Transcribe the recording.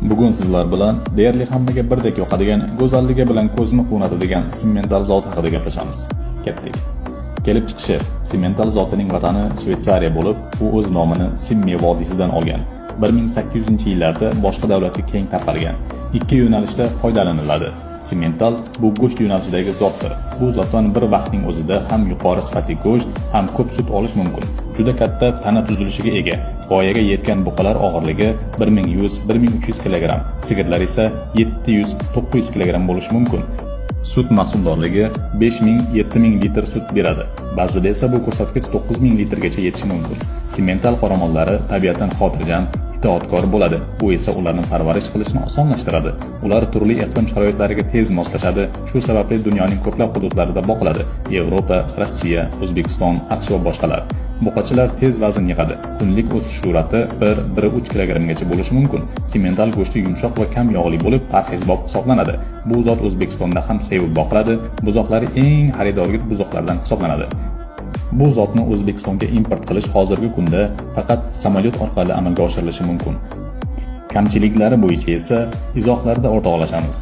Bugun sizlar bilan deyarli hammaga birdek yoqadigan, go'zalligi bilan ko'zni quvnatadigan Simmental zot haqida gaplashamiz. Ketdik. Kelib chiqishi Simmental zotining vatani Shveysariya bo'lib, u o'z nomini Simmi vodiysidan olgan. 1800-yillarda boshqa davlatga keng tarqalgan. Ikki yo'nalishda foydalaniladi. Simmental bu go'sht yo'nalishidagi zotdir. Bu zotdan bir vaqtning o'zida ham yuqori sifatli go'sht, ham ko'p sut olish mumkin. Juda katta tana tuzilishiga ega. Voyaga yetgan buqalar og'irligi 1100-1300 kg, sigirlar esa 700-900 kg bo'lishi mumkin. Sut mahsuldorligi 5000-7000 litr sut beradi. Ba'zida esa bu ko'rsatkich 9000 litrgacha yetishi mumkin. Simmental qoramollari tabiatan xotirjam, itoatkor bo'ladi. Bu esa ularni parvarish qilishni osonlashtiradi. Ular turli iqlim sharoitlariga tez moslashadi. Shu sababli dunyoning ko'plab hududlarida boqiladi. Yevropa, Rossiya, O'zbekiston, AQSh va boshqalar. Buqachalar tez vazn yig'adi. Kunlik o'sish sur'ati 1-1,3 kg-gacha bo'lishi mumkin. Simmental go'shti yumshoq va kam yog'li bo'lib, parhezbop hisoblanadi. Bu zot O'zbekistonda ham sevib boqiladi. Buzoqlari eng xaridorgir buzoqlardan hisoblanadi. Bu zotni O'zbekistonga import qilish hozirgi kunda faqat samolyot orqali amalga oshirilishi mumkin. Kamchiliklari bo'yicha esa izohlarda o'rtoqlashamiz.